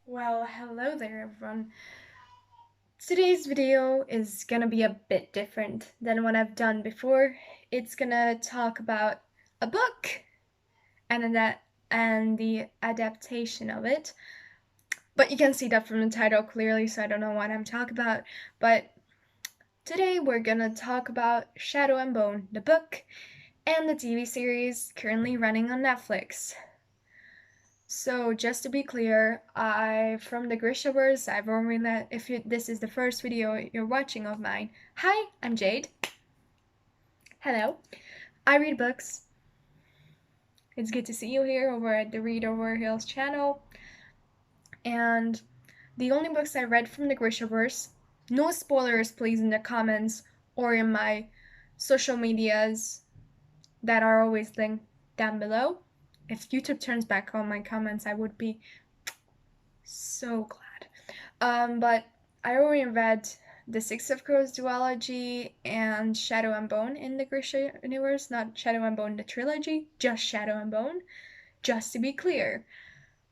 Well, hello there everyone. Today's video is gonna be a bit different than what I've done before. It's gonna talk about a book and the adaptation of it. But you can see that from the title clearly, so I don't know what I'm talking about. But today we're gonna talk about Shadow and Bone, the book, and the TV series currently running on Netflix. So just to be clear, from the Grishaverse, I've already let, if this is the first video you're watching of mine, hi, I'm Jade. Hello. I read books. It's good to see you here over at the Read Over Hills channel. And the only books I read from the Grishaverse, no spoilers please in the comments or in my social medias that are always linked down below. If YouTube turns back on my comments, I would be so glad. But I already read the Six of Crows duology and Shadow and Bone in the Grisha universe, not Shadow and Bone the trilogy, just Shadow and Bone, just to be clear.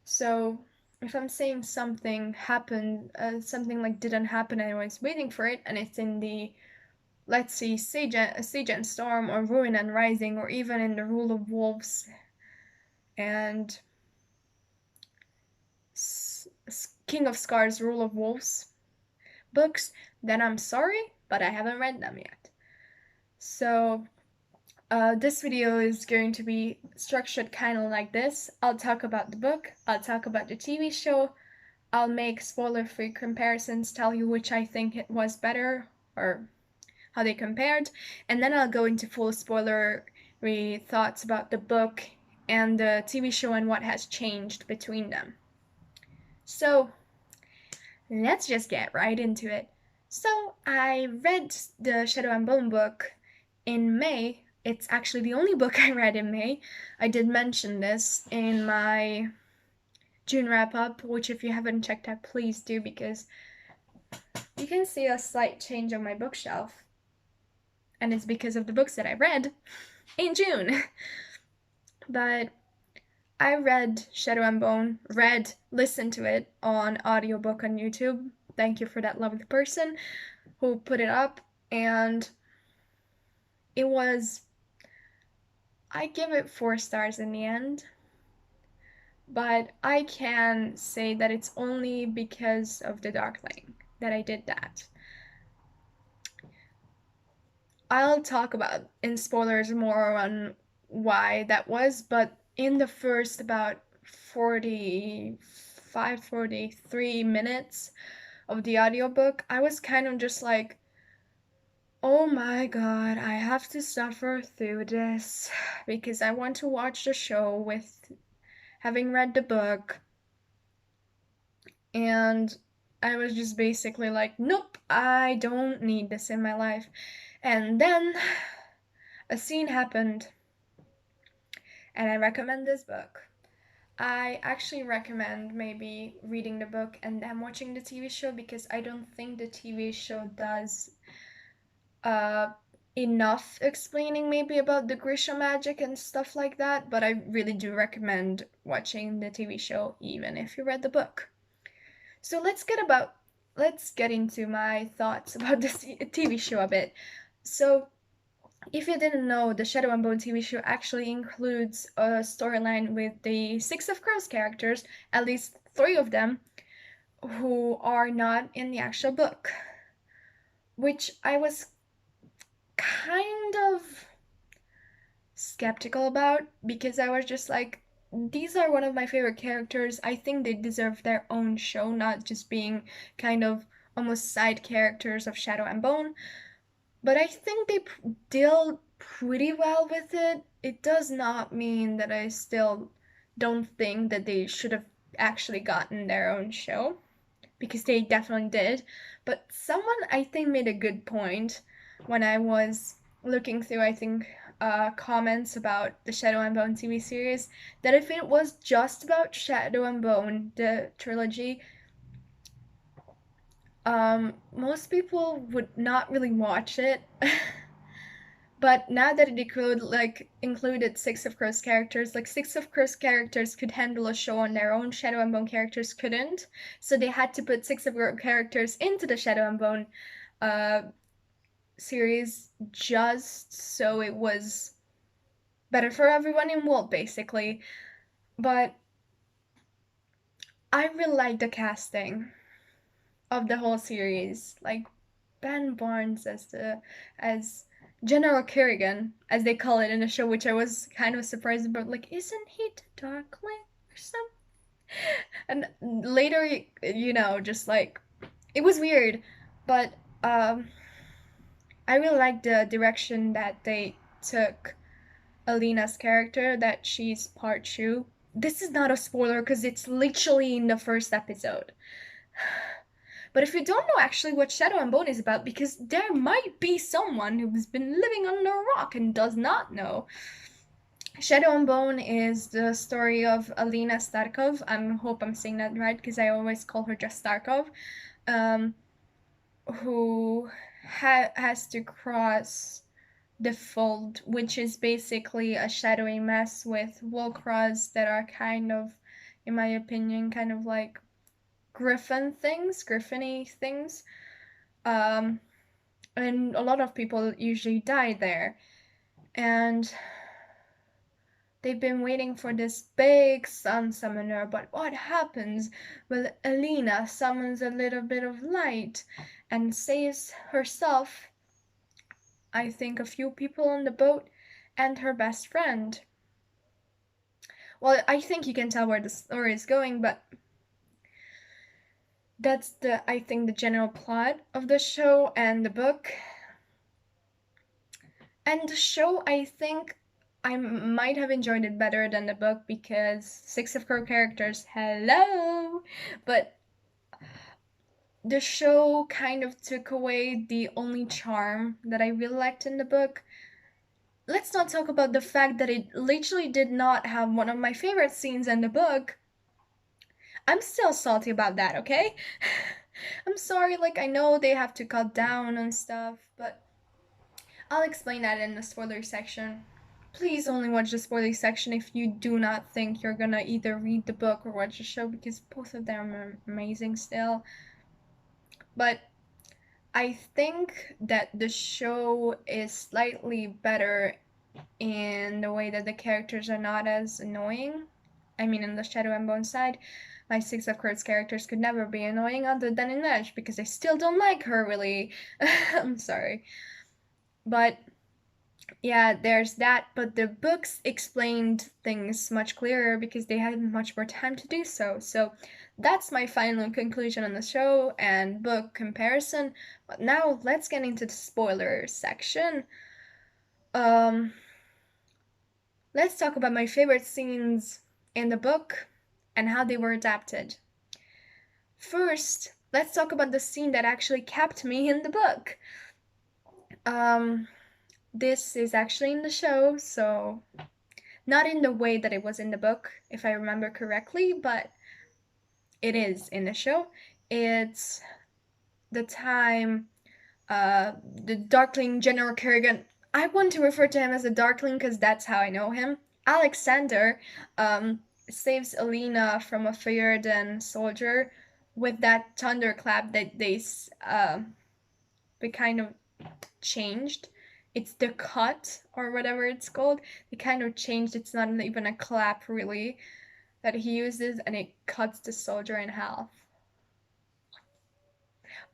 So if I'm saying something happened, something like didn't happen and I was waiting for it, and it's in the, let's see, Sage and Storm or Ruin and Rising, or even in the Rule of Wolves and King of Scars Rule of Wolves books, then I'm sorry, but I haven't read them yet. So this video is going to be structured kind of like this. I'll talk about the book, I'll talk about the TV show, I'll make spoiler-free comparisons, tell you which I think it was better or how they compared, and then I'll go into full spoiler-free thoughts about the book and the TV show and what has changed between them. So let's just get right into it. So I read the Shadow and Bone book in May. It's actually the only book I read in May. I did mention this in my June wrap-up, which if you haven't checked out, please do, because you can see a slight change on my bookshelf. And it's because of the books that I read in June. But I read Shadow and Bone, listened to it on audiobook on YouTube. Thank you for that lovely person who put it up, and it was, I give it 4 stars in the end, but I can say that it's only because of the Darkling that I did that. I'll talk about in spoilers more on why that was, but in the first about 43 minutes of the audiobook, I was kind of just like, oh my god, I have to suffer through this because I want to watch the show with having read the book. And I was just basically like, nope, I don't need this in my life. And then a scene happened, and I recommend this book. I actually recommend maybe reading the book and then watching the TV show, because I don't think the TV show does uh, enough explaining maybe about the Grisha magic and stuff like that, but I really do recommend watching the TV show even if you read the book. So let's get into my thoughts about this TV show a bit. So if you didn't know, the Shadow and Bone TV show actually includes a storyline with the Six of Crows characters, at least 3 of them, who are not in the actual book, which I was kind of skeptical about, because I was just like, these are one of my favorite characters. I think they deserve their own show, not just being kind of almost side characters of Shadow and Bone. But I think they deal pretty well with it. It does not mean that I still don't think that they should have actually gotten their own show, because they definitely did. But someone, I think, made a good point when I was looking through, I think, comments about the Shadow and Bone TV series, that if it was just about Shadow and Bone, the trilogy, most people would not really watch it. But now that it included Six of Crows characters, like Six of Crows characters could handle a show on their own, Shadow and Bone characters couldn't. So they had to put Six of Crows characters into the Shadow and Bone series just so it was better for everyone involved, basically. But I really like the casting of the whole series. Like Ben Barnes as General Kerrigan, as they call it in the show, which I was kind of surprised about. Like, isn't he the Darkling or something? And later, just like it was weird, but I really like the direction that they took Alina's character. That she's part Shu. This is not a spoiler because it's literally in the first episode. But if you don't know actually what Shadow and Bone is about, because there might be someone who's been living under a rock and does not know. Shadow and Bone is the story of Alina Starkov. I hope I'm saying that right because I always call her just Starkov, who has to cross the Fold, which is basically a shadowy mess with Wolcross that are kind of, in my opinion, kind of like griffiny things. And a lot of people usually die there. And they've been waiting for this big sun summoner, but what happens? Well, Alina summons a little bit of light and saves herself, I think a few people on the boat, and her best friend. Well, I think you can tell where the story is going, but that's I think the general plot of the show and the book. And the show, I think I might have enjoyed it better than the book because Six of Crow characters, hello! But the show kind of took away the only charm that I really liked in the book. Let's not talk about the fact that it literally did not have one of my favorite scenes in the book. I'm still salty about that, okay? I'm sorry, like, I know they have to cut down and stuff, but I'll explain that in the spoiler section. Please only watch the spoiler section if you do not think you're gonna either read the book or watch the show because both of them are amazing still. But I think that the show is slightly better in the way that the characters are not as annoying. I mean, in the Shadow and Bone side, my Six of Crows characters could never be annoying other than in Edge because I still don't like her really. I'm sorry. But yeah, there's that, but the books explained things much clearer because they had much more time to do so. So that's my final conclusion on the show and book comparison. But now let's get into the spoiler section. Let's talk about my favorite scenes in the book and how they were adapted. First, let's talk about the scene that actually kept me in the book. This is actually in the show, so not in the way that it was in the book, if I remember correctly, but it is in the show. It's the time the Darkling General Kerrigan, I want to refer to him as a Darkling because that's how I know him. Alexander saves Alina from a Feyerden soldier with that thunderclap that they kind of changed. It's the cut or whatever it's called. They kind of changed. It's not even a clap really that he uses, and it cuts the soldier in half.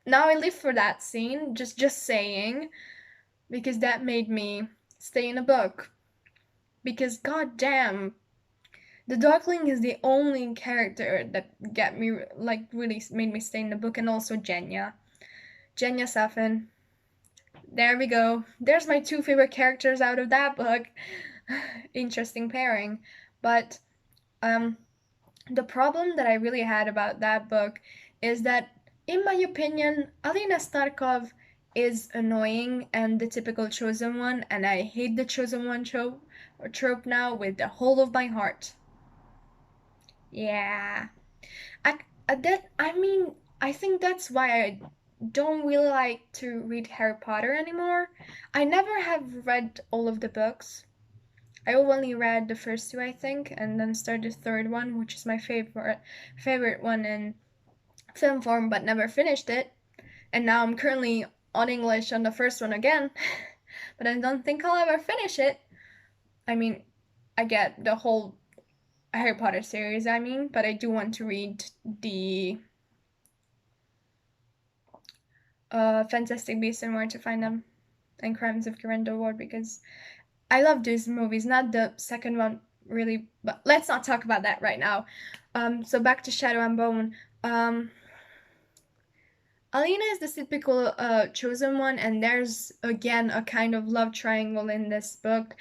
Now I live for that scene. Just saying, because that made me stay in a book. Because goddamn, the Darkling is the only character that got me like really made me stay in the book, and also Jenya Safin. There we go. There's my two favorite characters out of that book. Interesting pairing. But the problem that I really had about that book is that, in my opinion, Alina Starkov is annoying and the typical chosen one, and I hate the chosen one trope now with the whole of my heart. Yeah. I think that's why don't really like to read Harry Potter anymore. I never have read all of the books. I only read the first two, I think, and then started the third one, which is my favorite one in film form, but never finished it. And now I'm currently on English on the first one again, but I don't think I'll ever finish it. I mean, I get the whole Harry Potter series, I mean, but I do want to read the Fantastic Beasts and Where to Find Them and Crimes of Grindelwald because I love these movies. Not the second one really, but let's not talk about that right now. So back to Shadow and Bone. Alina is the typical chosen one, and there's again a kind of love triangle in this book.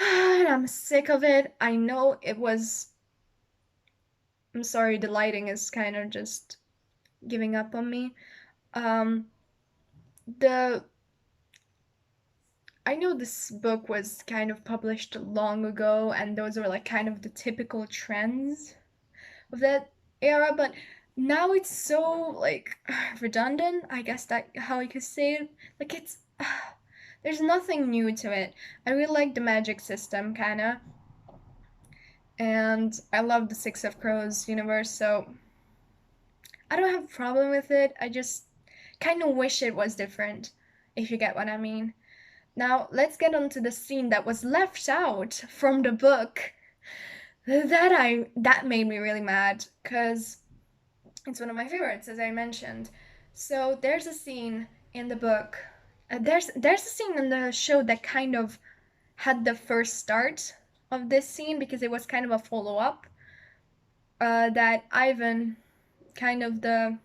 And I'm sick of it. I know it was. I'm sorry, the lighting is kind of just giving up on me. Um, the I know this book was kind of published long ago, and those were like kind of the typical trends of that era, but now it's so like redundant, I guess that how you could say it. Like it's there's nothing new to it. I really like the magic system kinda. And I love the Six of Crows universe, so I don't have a problem with it. I just kinda wish it was different, if you get what I mean. Now let's get on to the scene that was left out from the book. That made me really mad, because it's one of my favorites, as I mentioned. So there's a scene in the book. There's a scene in the show that kind of had the first start of this scene because it was kind of a follow up. That Ivan, kind of the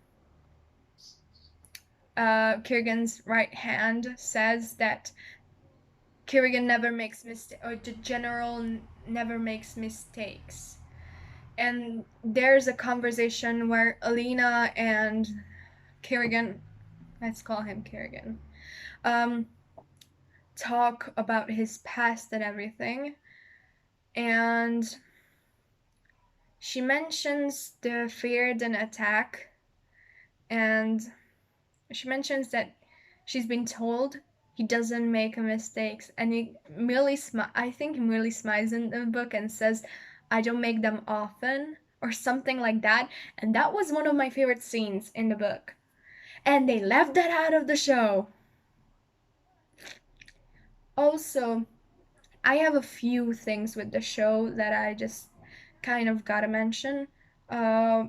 Kirigan's right hand, says that Kirigan never makes mistakes, or the general never makes mistakes. And there's a conversation where Alina and Kirigan, let's call him Kirigan, um, talk about his past and everything. And she mentions the Fearden attack, and she mentions that she's been told he doesn't make mistakes, and I think he merely smiles in the book and says, "I don't make them often," or something like that. And that was one of my favorite scenes in the book. And they left that out of the show. Also, I have a few things with the show that I just kind of gotta mention. Uh,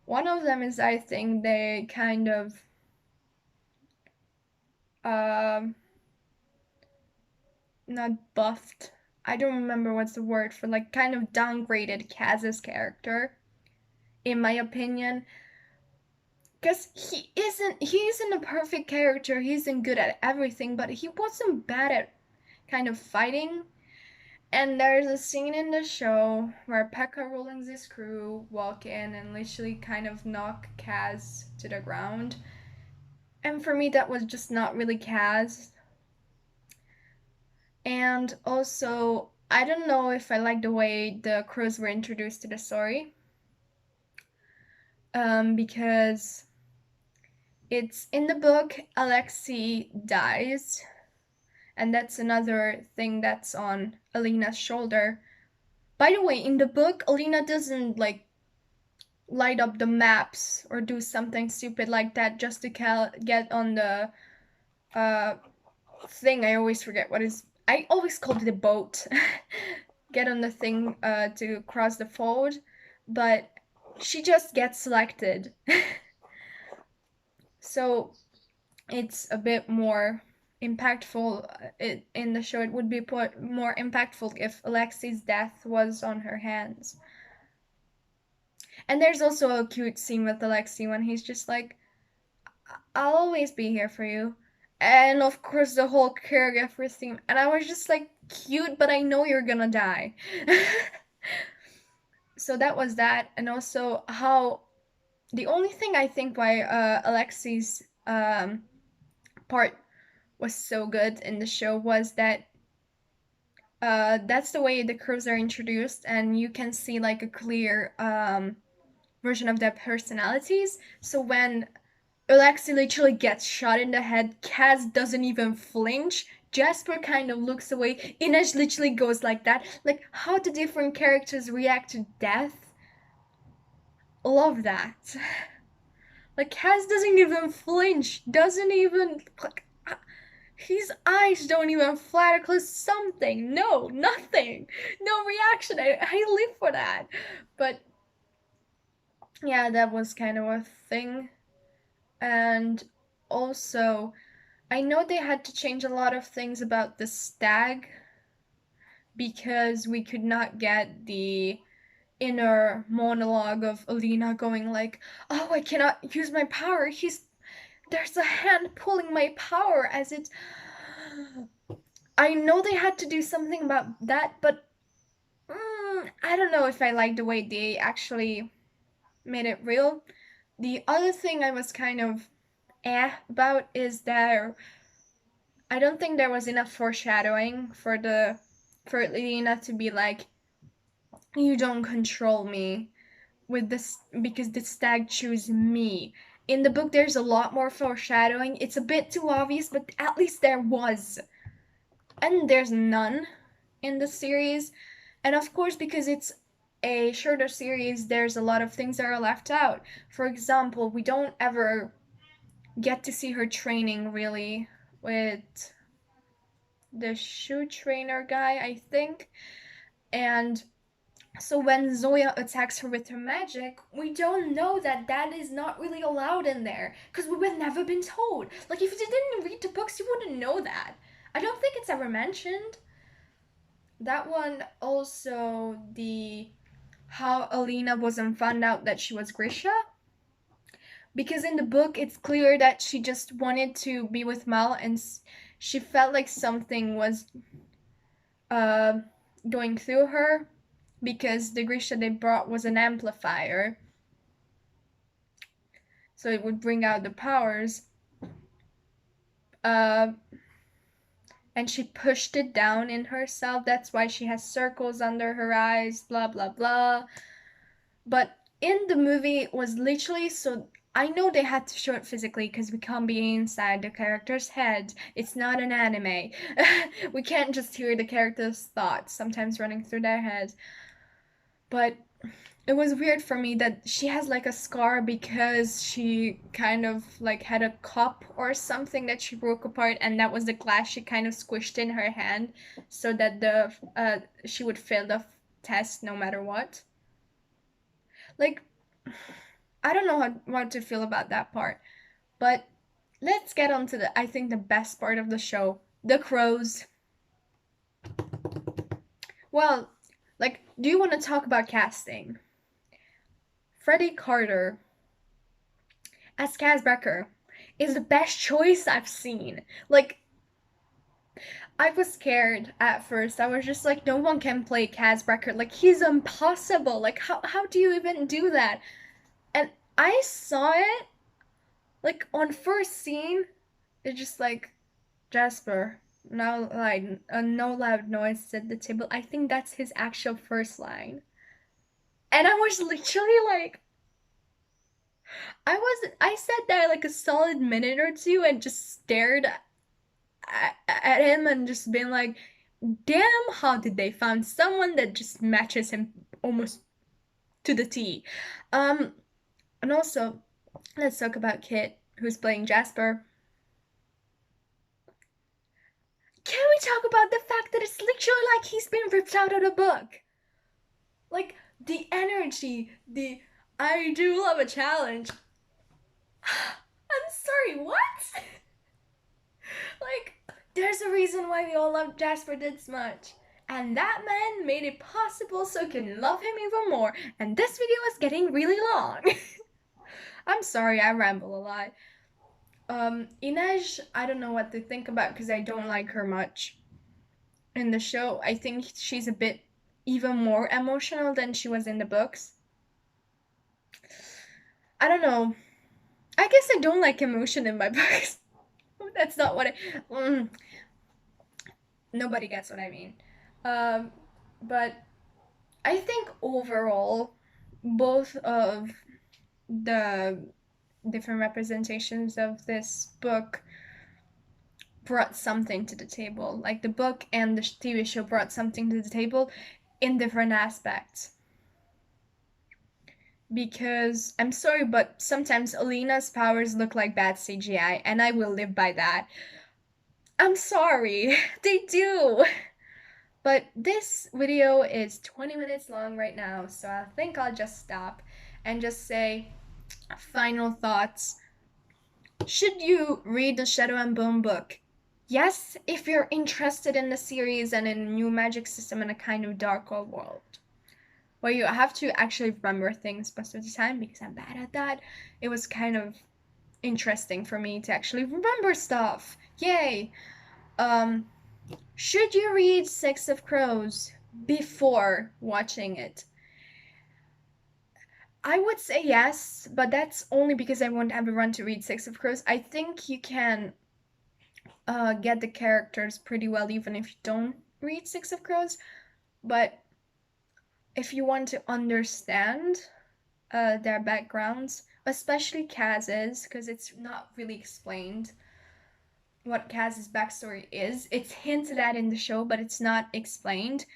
One of them is I think they kind of um not buffed. I don't remember what's the word for, like, kind of downgraded Kaz's character, in my opinion. Because he isn't a perfect character, he isn't good at everything, but he wasn't bad at kind of fighting. And there's a scene in the show where Pekka Rollins' crew walk in and literally kind of knock Kaz to the ground. And for me, that was just not really Kaz. And also, I don't know if I like the way the crows were introduced to the story. Because it's in the book, Alexei dies, and that's another thing that's on Alina's shoulder. By the way, in the book, Alina doesn't like light up the maps or do something stupid like that just to get on the uh thing. I always forget what is. I always called it a boat. Get on the thing to cross the fold, but she just gets selected. So it's a bit more impactful in the show. It would be more impactful if Alexi's death was on her hands. And there's also a cute scene with Alexi when he's just like, "I'll always be here for you." And of course, the whole caregiver theme. And I was just like, cute, but I know you're gonna die. So that was that. And also, how the only thing I think why Alexi's part was so good in the show was that that's the way the curves are introduced, and you can see like a clear version of their personalities. So when Alexei literally gets shot in the head, Kaz doesn't even flinch. Jasper kind of looks away. Inej literally goes like that. Like how the different characters react to death. Love that. Like Kaz doesn't even flinch. Doesn't even like his eyes don't even flatter close something. No, nothing. No reaction. I live for that. But yeah, that was kind of a thing. And also, I know they had to change a lot of things about the stag because we could not get the inner monologue of Alina going like, "Oh, I cannot use my power. There's a hand pulling my power as it." I know they had to do something about that, but I don't know if I like the way they actually made it real. The other thing I was kind of about is that I don't think there was enough foreshadowing for Lena to be like, you don't control me with this because the stag chose me. In the book there's a lot more foreshadowing. It's a bit too obvious, but at least there was. And there's none in the series. And of course, because it's a shorter series, there's a lot of things that are left out. For example, we don't ever get to see her training really with the shoe trainer guy, I think. And so when Zoya attacks her with her magic, we don't know that that is not really allowed in there because we have never been told. Like if you didn't read the books, you wouldn't know that. I don't think it's ever mentioned. That one also the how Alina wasn't found out that she was Grisha, because in the book it's clear that she just wanted to be with Mal and she felt like something was uh going through her because the Grisha they brought was an amplifier, so it would bring out the powers. Uh, and she pushed it down in herself. That's why she has circles under her eyes. Blah blah blah. But in the movie, it was literally so. I know they had to show it physically because we can't be inside the character's head. It's not an anime. We can't just hear the character's thoughts sometimes running through their heads. But it was weird for me that she has like a scar because she kind of like had a cup or something that she broke apart, and that was the glass she kind of squished in her hand so that the she would fail the test no matter what. Like I don't know what to feel about that part, but let's get on to the I think the best part of the show, the crows. Well, like, do you want to talk about casting? Freddie Carter as Kaz Becker is the best choice I've seen. Like, I was scared at first. I was just like, no one can play Kaz Becker. Like, he's impossible. Like, how do you even do that? And I saw it, like, on first scene, it's just like, Jasper, no loud noise at the table. I think that's his actual first line. And I was literally like, I said that like a solid minute or two and just stared at him and just been like, damn, how did they find someone that just matches him almost to the T? Um, and also, let's talk about Kit, who's playing Jasper. Can we talk about the fact that it's literally like he's been ripped out of the book? Like, the energy, the I do love a challenge. I'm sorry, what? Like, there's a reason why we all love Jasper this much. And that man made it possible so we can love him even more. And this video is getting really long. I'm sorry, I ramble a lot. Inej, I don't know what to think about because I don't like her much in the show. I think she's a bit even more emotional than she was in the books. I don't know. I guess I don't like emotion in my books. That's not what I. Nobody gets what I mean. But I think overall, both of the different representations of this book brought something to the table. Like the book and the TV show brought something to the table in different aspects. Because I'm sorry, but sometimes Alina's powers look like bad CGI, and I will live by that. I'm sorry, they do. But this video is 20 minutes long right now, so I think I'll just stop and just say final thoughts. Should you read the Shadow and Bone book? Yes, if you're interested in the series and in a new magic system in a kind of darker world, where you have to actually remember things most of the time, because I'm bad at that. It was kind of interesting for me to actually remember stuff. Yay! Should you read Six of Crows before watching it? I would say yes, but that's only because I won't have everyone to read Six of Crows. I think you can get the characters pretty well even if you don't read Six of Crows. But if you want to understand their backgrounds, especially Kaz's, because it's not really explained what Kaz's backstory is. It's hinted at in the show, but it's not explained.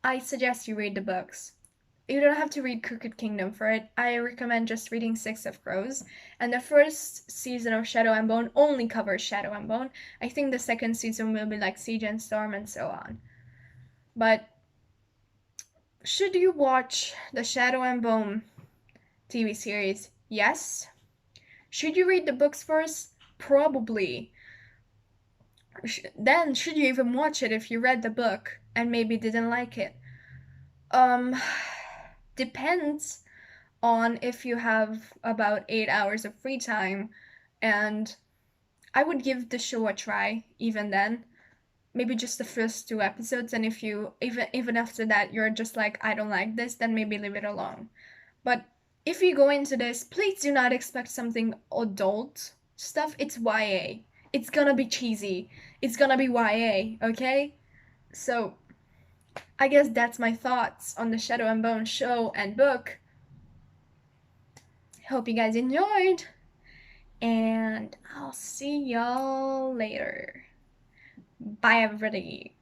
I suggest you read the books. You don't have to read Crooked Kingdom for it. I recommend just reading Six of Crows. And the first season of Shadow and Bone only covers Shadow and Bone. I think the second season will be like Siege and Storm and so on. But should you watch the Shadow and Bone TV series? Yes. Should you read the books first? Probably. Then should you even watch it if you read the book and maybe didn't like it? Um, depends on if you have about 8 hours of free time, and I would give the show a try even then. Maybe just the first 2 episodes, and if you even after that you're just like I don't like this, then maybe leave it alone. But if you go into this, please do not expect something adult stuff. It's YA. It's gonna be cheesy. It's gonna be YA, okay? So I guess that's my thoughts on the Shadow and Bone show and book. Hope you guys enjoyed, and I'll see y'all later. Bye, everybody.